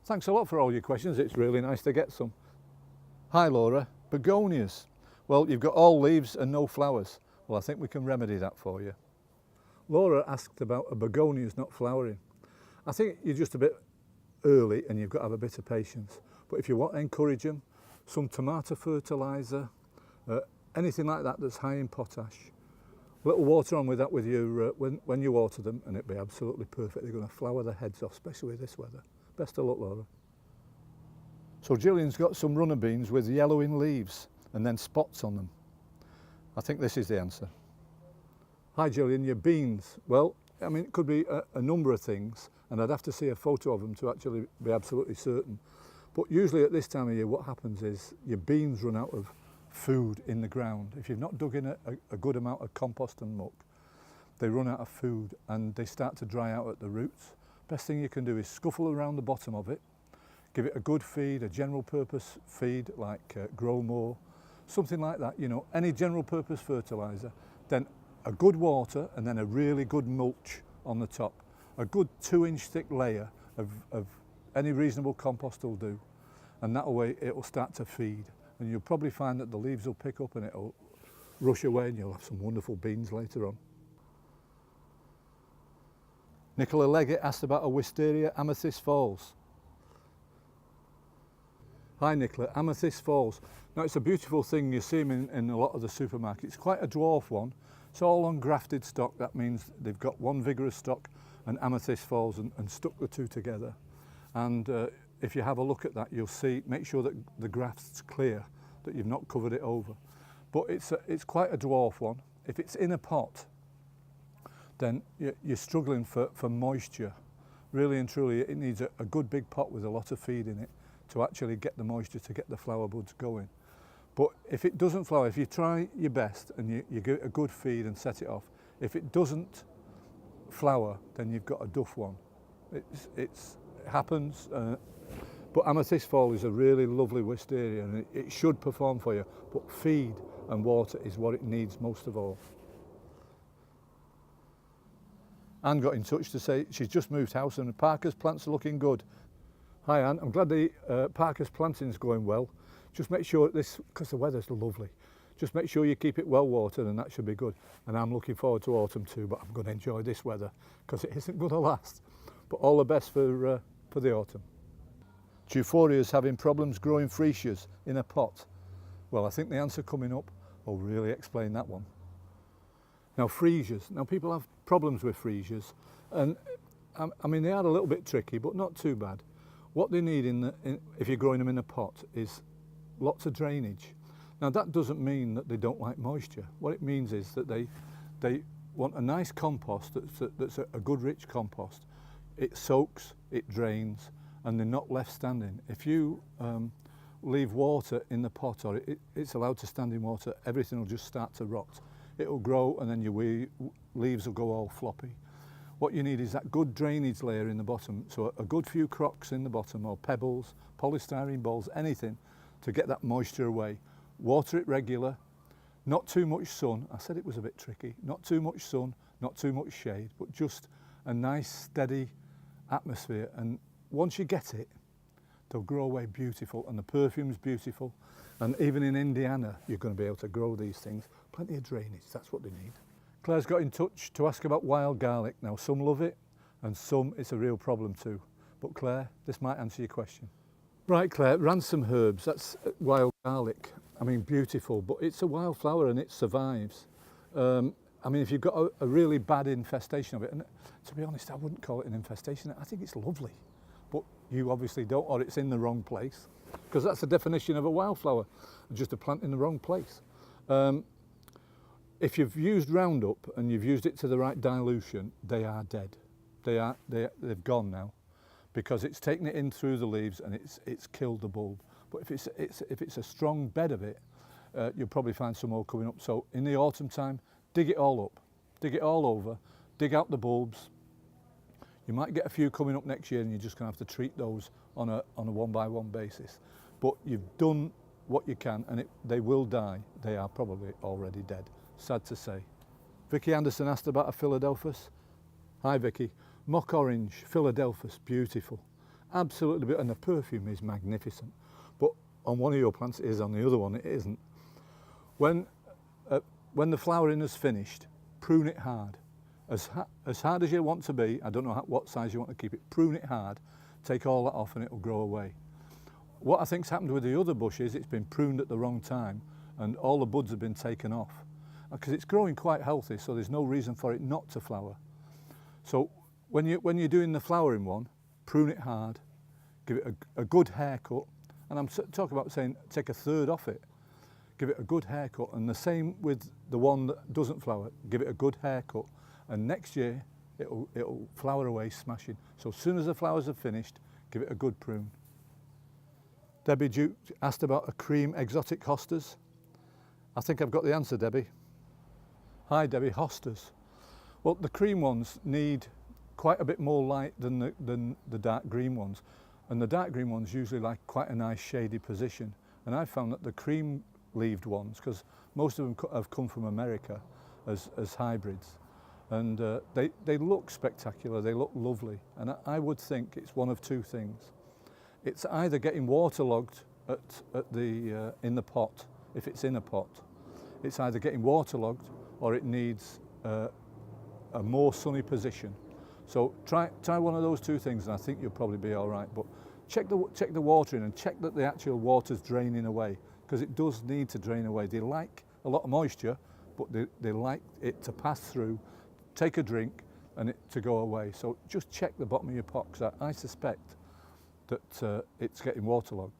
Thanks a lot for all your questions, it's really nice to get some. Hi Laura, begonias. Well, you've got all leaves and no flowers. Well, I think we can remedy that for you. Laura asked about a begonia is not flowering. I think you're just a bit early and you've got to have a bit of patience. But if you want to encourage them, some tomato fertiliser, anything like that that's high in potash, a little water on with that with your, when you water them, and it'll be absolutely perfect. They're going to flower their heads off, especially with this weather. Best of luck, Laura. So Gillian's got some runner beans with yellowing leaves and then spots on them. I think this is the answer. Hi Gillian, your beans. Well, I mean, it could be a number of things, and I'd have to see a photo of them to actually be absolutely certain. But usually at this time of year, what happens is your beans run out of food in the ground. If you've not dug in a good amount of compost and muck, they run out of food and they start to dry out at the roots. Best thing you can do is scuffle around the bottom of it, give it a good feed, a general purpose feed like Grow More, something like that, you know, any general purpose fertiliser, then a good water and then a really good mulch on the top. A good 2-inch thick layer of any reasonable compost will do, and that way it'll start to feed, and you'll probably find that the leaves will pick up and it'll rush away and you'll have some wonderful beans later on. Nicola Leggett asked about a Wisteria Amethyst Falls. Hi Nicola, Amethyst Falls. Now it's a beautiful thing, you see them in a lot of the supermarkets. It's quite a dwarf one. It's all on grafted stock. That means they've got one vigorous stock and Amethyst Falls and stuck the two together. And if you have a look at that, you'll see, make sure that the graft's clear, that you've not covered it over. But it's quite a dwarf one. If it's in a pot, then you're struggling for moisture. Really and truly, it needs a good big pot with a lot of feed in it to actually get the moisture, to get the flower buds going. But if it doesn't flower, if you try your best and you give it a good feed and set it off, if it doesn't flower, then you've got a duff one. It happens, but Amethyst Fall is a really lovely wisteria and it should perform for you, but feed and water is what it needs most of all. Anne got in touch to say she's just moved house and Parker's plants are looking good. Hi Anne, I'm glad the Parker's planting is going well. Just make sure this, because the weather's lovely, just make sure you keep it well watered and that should be good. And I'm looking forward to autumn too, but I'm going to enjoy this weather because it isn't going to last. But all the best for the autumn. Euphoria's having problems growing freesias in a pot. Well, I think the answer coming up will really explain that one. Now freesias, now people have problems with freesias, and I mean they are a little bit tricky, but not too bad. What they need if you're growing them in a pot is lots of drainage. Now that doesn't mean that they don't like moisture. What it means is that they want a nice compost that's a good rich compost. It soaks, it drains, and they're not left standing. If you leave water in the pot or it's allowed to stand in water, everything will just start to rot. It'll grow and then your leaves will go all floppy. What you need is that good drainage layer in the bottom, so a good few crocks in the bottom or pebbles, polystyrene balls, anything to get that moisture away. Water it regular, not too much sun. I said it was a bit tricky. Not too much sun, not too much shade, but just a nice steady atmosphere. And once you get it, they'll grow away beautiful and the perfume's beautiful. And even in Indiana, you're going to be able to grow these things. Plenty of drainage, that's what they need. Claire's got in touch to ask about wild garlic. Now some love it and some it's a real problem too. But Claire, this might answer your question. Right Claire, ransom herbs, that's wild garlic. I mean beautiful, but it's a wildflower and it survives. I mean if you've got a really bad infestation of it, and to be honest I wouldn't call it an infestation, I think it's lovely. But you obviously don't, or it's in the wrong place. Because that's the definition of a wildflower, just a plant in the wrong place. If you've used Roundup and you've used it to the right dilution, they are dead. They've gone now, because it's taken it in through the leaves and it's killed the bulb. But if it's a strong bed of it, you'll probably find some more coming up. So in the autumn time, dig it all up, dig it all over, dig out the bulbs. You might get a few coming up next year and you're just going to have to treat those on a one-by-one basis. But you've done what you can and they will die. They are probably already dead. Sad to say. Vicky Anderson asked about a Philadelphus. Hi Vicky. Mock orange, Philadelphus, beautiful. absolutely beautiful, and the perfume is magnificent. But on one of your plants it is, on the other one it isn't. When the flowering is finished, prune it hard. As hard as you want to be, I don't know what size you want to keep it, prune it hard, take all that off and it will grow away. What I think's happened with the other bush is it's been pruned at the wrong time and all the buds have been taken off. Because it's growing quite healthy, so there's no reason for it not to flower. So when you're doing the flowering one, prune it hard, give it a good haircut, and I'm talking about saying take a third off it, give it a good haircut, and the same with the one that doesn't flower, give it a good haircut, and next year it'll flower away smashing. So as soon as the flowers are finished, give it a good prune. Debbie Duke asked about a cream exotic hostas. I think I've got the answer, Debbie. Hi Debbie, hostas. Well, the cream ones need quite a bit more light than the dark green ones, and the dark green ones usually like quite a nice shady position, and I found that the cream leaved ones, because most of them have come from America as hybrids, and they look spectacular, they look lovely, and I would think it's one of two things. It's either getting waterlogged in the pot, if it's in a pot. It's either getting waterlogged or it needs a more sunny position. So try one of those two things and I think you'll probably be all right. But check the watering and check that the actual water's draining away, because it does need to drain away. They like a lot of moisture, but they like it to pass through, take a drink and it to go away. So just check the bottom of your pot, because I suspect that it's getting waterlogged.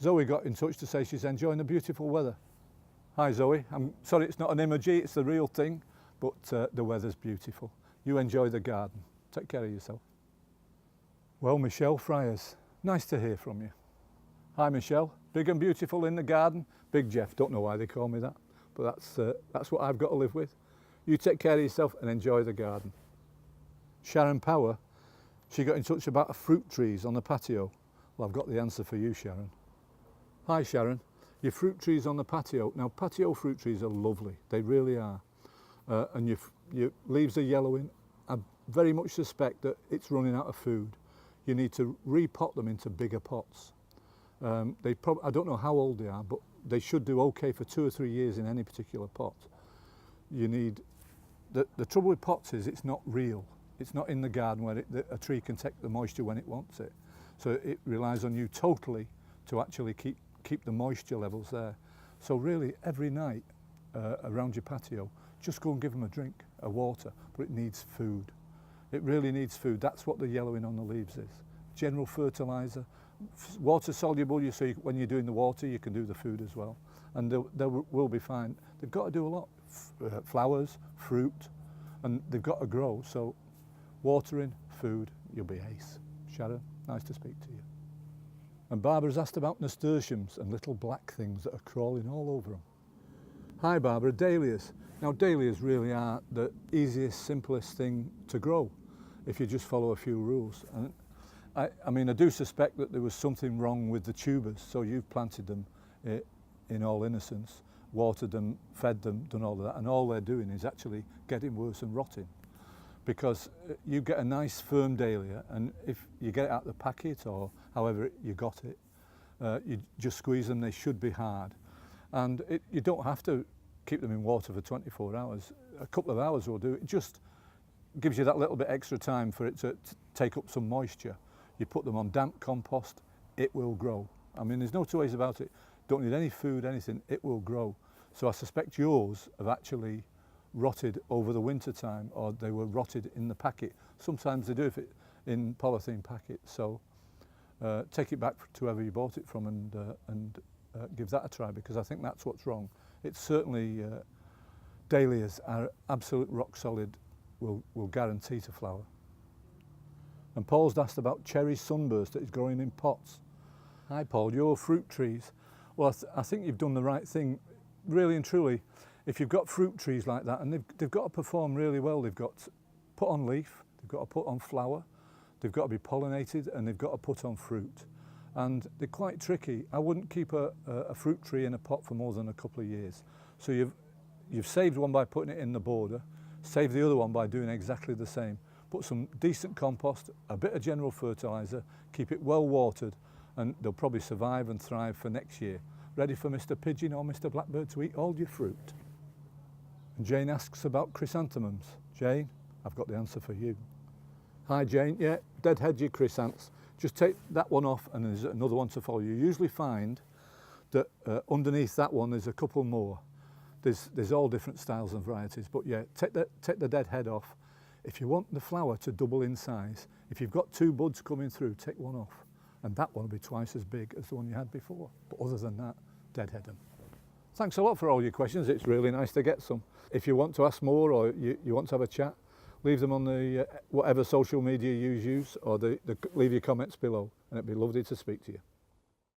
Zoe got in touch to say she's enjoying the beautiful weather. Hi Zoe, I'm sorry it's not an emoji, it's the real thing, but the weather's beautiful. You enjoy the garden. Take care of yourself. Well, Michelle Friars, nice to hear from you. Hi Michelle, big and beautiful in the garden. Big Jeff, don't know why they call me that, but that's what I've got to live with. You take care of yourself and enjoy the garden. Sharon Power, she got in touch about fruit trees on the patio. Well, I've got the answer for you, Sharon. Hi Sharon, your fruit trees on the patio. Now patio fruit trees are lovely, they really are. And your leaves are yellowing. I very much suspect that it's running out of food. You need to repot them into bigger pots. I don't know how old they are, but they should do okay for 2 or 3 years in any particular pot. You need, the trouble with pots is it's not real. It's not in the garden where a tree can take the moisture when it wants it. So it relies on you totally to actually keep the moisture levels there. So really every night around your patio, just go and give them a drink, a water, but it needs food. It really needs food. That's what the yellowing on the leaves is. General fertiliser, water soluble, so when you're doing the water you can do the food as well. And they will be fine. They've got to do a lot, flowers, fruit, and they've got to grow. So watering, food, you'll be ace. Sharon, nice to speak to you. And Barbara's asked about nasturtiums and little black things that are crawling all over them. Hi Barbara, dahlias. Now dahlias really are the easiest, simplest thing to grow if you just follow a few rules. And I mean, I do suspect that there was something wrong with the tubers, so you've planted them in all innocence, watered them, fed them, done all of that, and all they're doing is actually getting worse and rotting. Because you get a nice firm dahlia, and if you get it out of the packet or however you got it, you just squeeze them, they should be hard. And you don't have to keep them in water for 24 hours. A couple of hours will do. It just gives you that little bit extra time for it to take up some moisture. You put them on damp compost, it will grow. I mean, there's no two ways about it. Don't need any food, anything, it will grow. So I suspect yours have actually rotted over the winter time, or they were rotted in the packet. Sometimes they do if it in polythene packets. So take it back to whoever you bought it from and give that a try, because I think that's what's wrong. It's certainly, dahlias are absolute rock solid, will guarantee to flower. And Paul's asked about cherry sunburst that is growing in pots. Hi Paul, your fruit trees. Well, I think you've done the right thing, really and truly. If you've got fruit trees like that, and they've got to perform really well, they've got to put on leaf, they've got to put on flower, they've got to be pollinated, and they've got to put on fruit. And they're quite tricky. I wouldn't keep a fruit tree in a pot for more than a couple of years. So you've saved one by putting it in the border, saved the other one by doing exactly the same. put some decent compost, a bit of general fertiliser, keep it well watered, and they'll probably survive and thrive for next year. Ready for Mr. Pigeon or Mr. Blackbird to eat all your fruit. And Jane asks about chrysanthemums. Jane, I've got the answer for you. Hi Jane, yeah, deadhead your chrysanths. Just take that one off and there's another one to follow. You usually find that underneath that one there's a couple more. There's all different styles and varieties, but yeah, take the dead head off. If you want the flower to double in size, if you've got 2 buds coming through, take one off, and that one will be twice as big as the one you had before. But other than that, deadhead them. Thanks a lot for all your questions. It's really nice to get some. If you want to ask more or you want to have a chat, leave them on the whatever social media you use, or leave your comments below, and it'd be lovely to speak to you.